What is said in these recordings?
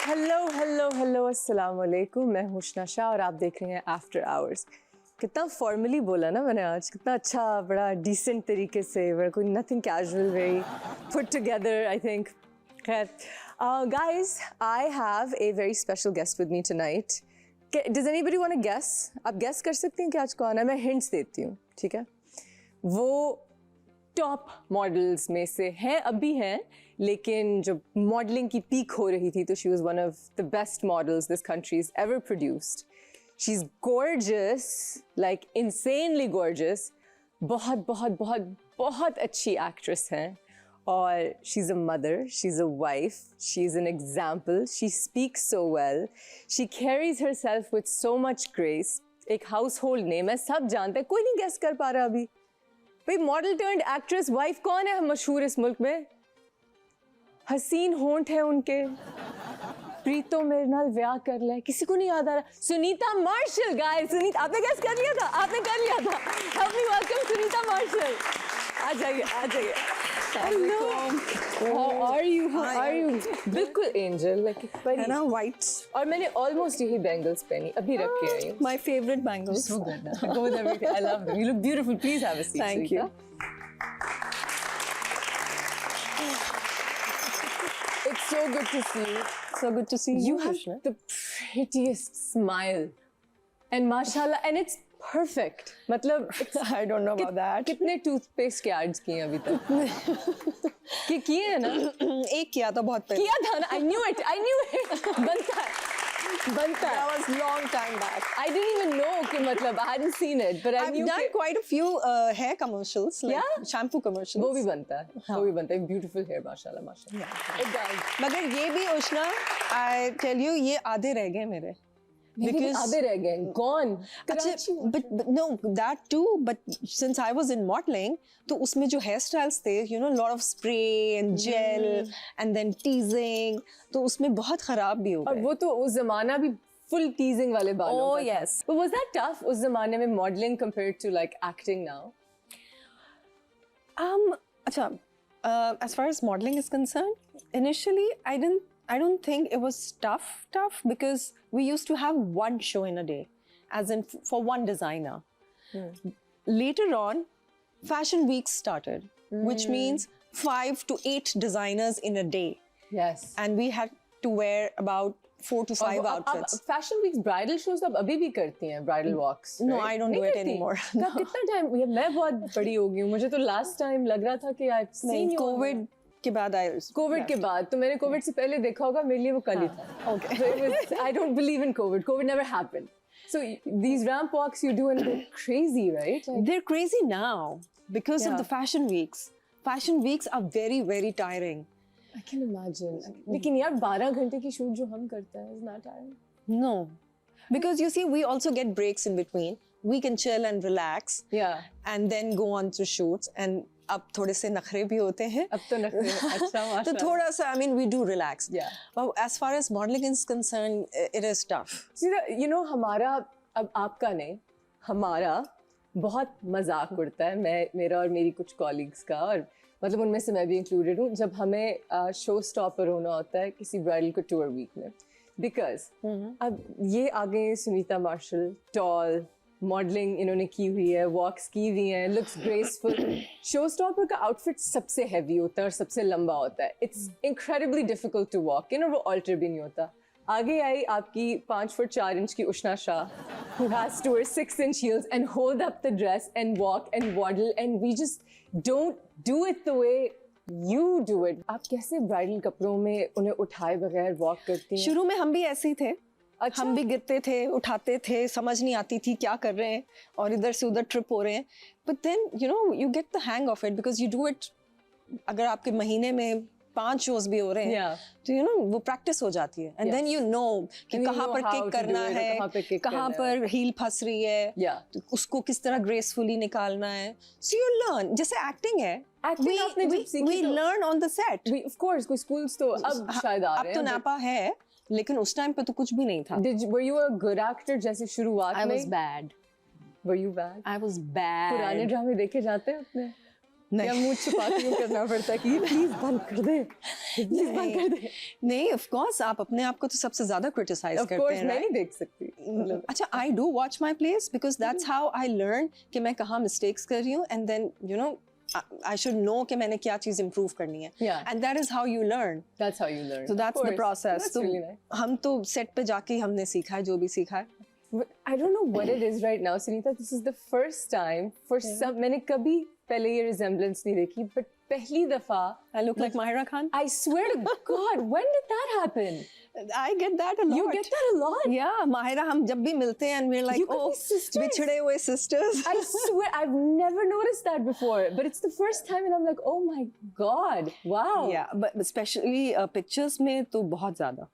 Hello अस्सलाम वालेकुम। मैं हुस्ना शाह और आप देख रहे हैं आफ्टर आवर्स। कितना फॉर्मली बोला ना मैंने आज, कितना अच्छा, बड़ा डिसेंट तरीके से, बड़ा कोई nothing casual, very put together I think. खैर guys, I have a very special guest with me tonight. Does anybody want to guess? आप गेस कर सकती हैं कि आज कौन है? मैं हिंट्स देती हूँ, ठीक है? वो टॉप मॉडल्स में से हैं, अभी हैं, लेकिन जब मॉडलिंग की पीक हो रही थी तो she was one of the best models this country is ever produced. She is gorgeous, like insanely gorgeous. बहुत बहुत बहुत बहुत अच्छी एक्ट्रेस हैं और she is a mother, she is a wife, she is an example, she speaks so well, she carries her self with so much grace. एक house hold name है, सब जानते हैं, कोई नहीं गेस कर पा रहा अभी। भाई मॉडल टर्न्ड एक्ट्रेस वाइफ कौन है मशहूर इस मुल्क में? हसीन होंठ है उनके, प्रीतो मेरे नाल ब्याह कर ले, किसी को नहीं याद आ रहा? सुनीता मार्शल। गाइस, सुनीता, आपने गेस कर लिया था? आपने कर लिया था? Help me welcome Sunita Marshall. आ जाइए, आ जाइए। Hello, how are you? How are you? बिल्कुल एंजल, लाइक है ना, white। और मैंने ऑलमोस्ट यही बैंगल्स पहनी, अभी रख के आई हूँ। My favorite bangles। So good. Go with everything. I love them. You look beautiful. Please have a seat. Thank you. It's so good to see you. So good to see you. You have the prettiest smile, and mashallah, and it's perfect. मतलब I don't know about that। कितने toothpaste के ads किए अभी तक? कि किए हैं ना? एक किया था बहुत पहले। किया था ना? I knew it. I knew it. बनता है, बनता है। That was long time back। I didn't even know कि मतलब I hadn't seen it, but I I've knew done quite a few hair commercials, like Yeah? shampoo commercials। वो भी बनता है, वो भी बनता है। Beautiful hair, माशाल्लाह, माशाल्लाह। It does. मगर ये भी उष्णा, I tell you, ये आधे रह गए मेरे। Because आधे रह गए, gone. अच्छा, but no, that too, but since I was in modeling, तो उसमें जो hairstyles थे, you know, lot of spray and gel and then teasing, तो उसमें बहुत खराब भी हो और गए। वो तो उस जमाना भी full teasing वाले बालों Oh, का था। yes। But was that tough उस जमाने में modeling compared to like acting now? अच्छा, as far as modeling is concerned, initially I don't think it was tough because we used to have one show in a day, as in for one designer. Later on, fashion weeks started, which means 5 to 8 designers in a day, Yes. and we had to wear about 4 to 5 outfits. Fashion weeks, bridal shows अब अभी भी करती हैं, bridal walks. No, I don't do it anymore। कब, कितना time? मैं बहुत बड़ी हो गई हूँ, मुझे तो लास्ट टाइम लग रहा था कि I've seen you on- Covid के बाद कोविड के बाद, तो मैंने कोविड से पहले देखा होगा, मेरे लिए वो कल ही था। Okay। So it was, I don't believe in COVID. COVID never happened. So these ramp walks you do and they're crazy, right? Like, They're crazy now because Yeah. of the fashion weeks. Fashion weeks are very, very tiring. I can imagine. लेकिन यार 12 घंटे की shoot जो हम करते हैं, is not tiring? No, because you see, we also get breaks in between. We can chill and relax, Yeah. and then go on to shoots. And अब थोड़े से नखरे भी होते हैं, अब तो नखरे अच्छा तो माशाल्लाह। थोड़ा सा, I mean, we do relax. Yeah. But as far as modeling is concerned, it is tough. You know, हमारा, अब आपका नहीं, हमारा बहुत मजाक उड़ता है, मेरा और मेरी कुछ कॉलीग्स का, और मतलब उनमें से मैं भी इंक्लूडेड हूँ, जब हमें शो स्टॉपर होना होता है किसी ब्राइडल couture वीक में, बिकॉज अब ये आ गए सुनीता मार्शल, टॉल, मॉडलिंग इन्होंने की हुई है, वॉक्स की हुई हैं, लुक्स ग्रेसफुल। शो स्टॉपर का आउटफिट सबसे हैवी होता है और सबसे लंबा होता है। It's incredibly difficult to walk in, और वो ऑल्टर भी नहीं होता। आगे आई आपकी 5 फुट 4 इंच की उष्णा Shah, who has to wear 6 inch heels and hold up the dress and walk and waddle, and we just don't do it the way you do it. आप कैसे ब्राइडल कपड़ों में उन्हें उठाए बगैर वॉक करती हैं? शुरू में हम भी ऐसे ही थे। अच्छा। हम भी गिरते थे, उठाते थे, समझ नहीं आती थी क्या कर रहे हैं और इधर से उधर ट्रिप हो रहे हैं। But then you know you get the hang of it because you do it। अगर आपके महीने में 5 शोज भी हो रहे हैं, Yeah. तो you know वो प्रैक्टिस हो जाती है। And then you know कि And you कहाँ know पर how किक to करना do it, है, कहाँ पे kick कहाँ करना है। पर हील फंस रही है, Yeah. तो उसको किस तरह ग्रेसफुली निकालना है। So you learn, जैसे एक्टिंग है। Acting आपने जब सीखी we तो- learn on the set। Of course, कोई schools तो अब शायद आ अब रहे तो हैं। नापा है, लेकिन उस टाइम पे तो कुछ भी नहीं था। Were you a good actor जैसे शुरुआत I में? was bad। Were you bad? I was bad। पुराने ड्रामे देखे जाते हैं अपने? या मुंह छुपा के यूं करना पड़ता है कि प्लीज बंद कर दे, प्लीज बंद कर दे? नहीं, ऑफ कोर्स आप अपने आप को तो सबसे ज्यादा क्रिटिसाइज ऑफ करते कोर्स हैं, मैं right? नहीं देख सकती मतलब अच्छा, I do watch my place because that's how I learn कि मैं कहाँ मिस्टेक्स कर रही हूँ, and then you know I should know कि मैंने क्या चीज इम्प्रूव करनी है, Yeah. And that is how you learn. that's how you learn. So Of that's the course. process. That's तो really nice. हम तो सेट पे जाके ही हमने सीखा है जो भी सीखा है. I don't know what it is right now, Sunita. This is the first time for some. मैंने कभी पहले ये resemblance नहीं देखी, but पहली दफा I look like Mahira Khan. I swear to God, when did that happen? I get that a lot. You get that a lot? Yeah, Mahira, हम जब भी मिलते हैं and we're like, You could oh, be sisters. बिछड़े हुए sisters. I swear, I've never noticed that before, but it's the first time, and I'm like, oh my God, wow. Yeah, but especially pictures में तो बहुत ज़्यादा.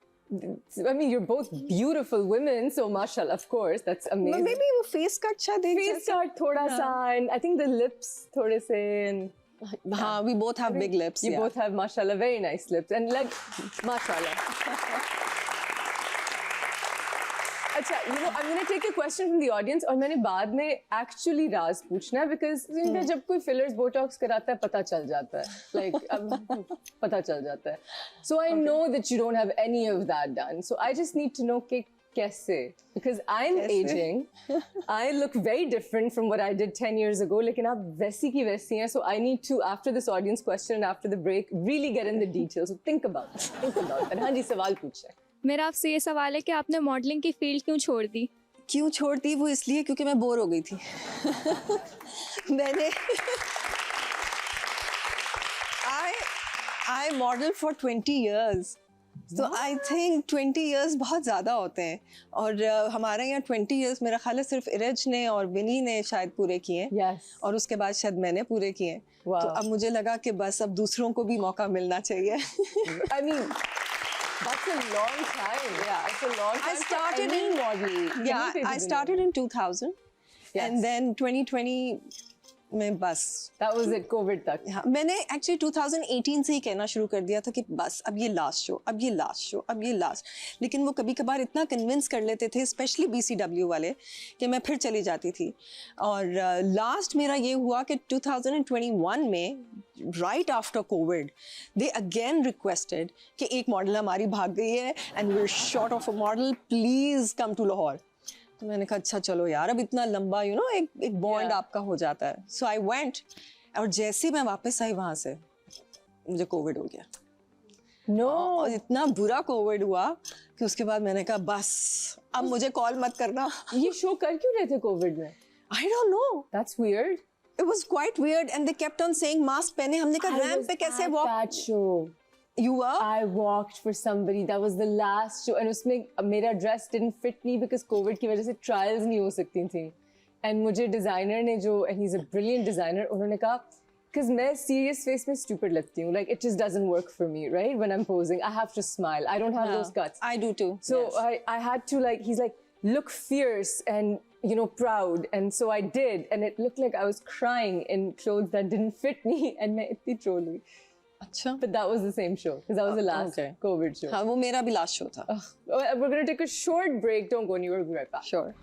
I mean, you're both beautiful women, so mashallah, of course, that's amazing. Maybe वो face cut शायद एक Face जैसा. cut थोड़ा सा, and I think the lips थोड़े से, and हाँ, we both have big lips. you yeah. both have mashallah very nice lips, and like mashallah. अच्छा, you know, I'm gonna take a question from the audience, और मैंने बाद में actually राज पूछना है because जब कोई fillers botox कराता है पता चल जाता है, like अब पता चल जाता है. So I know that you don't have any of that done. So I just need to know कि कैसे, because I'm aging, I look very different from what I did 10 years ago, लेकिन आप वैसी की वैसी हैं, so I need to, after this audience question and after the break, really get in the details. So think about it. And हाँ जी, सवाल पूछे. मेरा आपसे ये सवाल है कि आपने मॉडलिंग की फील्ड क्यों छोड़ दी? क्यों छोड़ दी? वो इसलिए क्योंकि मैं बोर हो गई थी. मैंने I modeled for 20 years. So I think 20 years बहुत ज़्यादा होते हैं, और हमारे यहाँ 20 years मेरा ख्याल है सिर्फ इरज ने और विनी ने शायद पूरे किए हैं. Yes. और उसके बाद शायद मैंने पूरे किए हैं. Wow. तो अब मुझे लगा कि बस अब दूसरों को भी मौका मिलना चाहिए. I mean, that's a long time. Yeah, it's a long time. I started for any in model. Yeah, I started in 2000, Yes. and then 2020 में बस. That was it, COVID तक. हाँ, मैंने एक्चुअली 2018 से ही कहना शुरू कर दिया था कि बस अब ये लास्ट शो, अब ये लास्ट शो, अब ये लास्ट. लेकिन वो कभी कभार इतना कन्विंस कर लेते थे, स्पेशली BCW वाले, कि मैं फिर चली जाती थी. और लास्ट मेरा ये हुआ कि 2021 में right after covid they again requested कि एक मॉडल हमारी भाग गई है and we are short of a model, please come to Lahore. तो मैंने कहा अच्छा चलो यार, अब इतना लंबा यू नो एक बॉन्ड Yeah. आपका हो जाता है. सो आई वेंट, और जैसे मैं वापस आई वहां से मुझे कोविड हो गया. No. और इतना बुरा कोविड हुआ कि उसके बाद मैंने कहा बस अब मुझे कॉल मत करना. ये शो कर क्यों रहे थे COVID में? I don't know, That's weird. It was quite weird and they kept on saying mask पहने. हमने कहा I रैंप was पे कैसे at walk. that show. You were? I walked for somebody. That was the last show. And उसमें मेरा dress didn't fit me because COVID की वजह से trials नहीं हो सकती थी. And मुझे designer ने जो, and he's a brilliant designer, उन्होंने कहा, because मैं serious face में stupid लगती हूँ. Like it just doesn't work for me, right? When I'm posing, I have to smile. I don't have those guts. I do too. So yes. I had to like, he's like, look fierce and, you know, proud. And so I did. And it looked like I was crying in clothes that didn't fit me. And मैं इतनी troll हुई. अच्छा. But that was the same show. Because that was the last Okay. COVID show. हाँ, वो मेरा भी last show था. We're going to take a short break. Don't go anywhere. We'll be right back. Sure.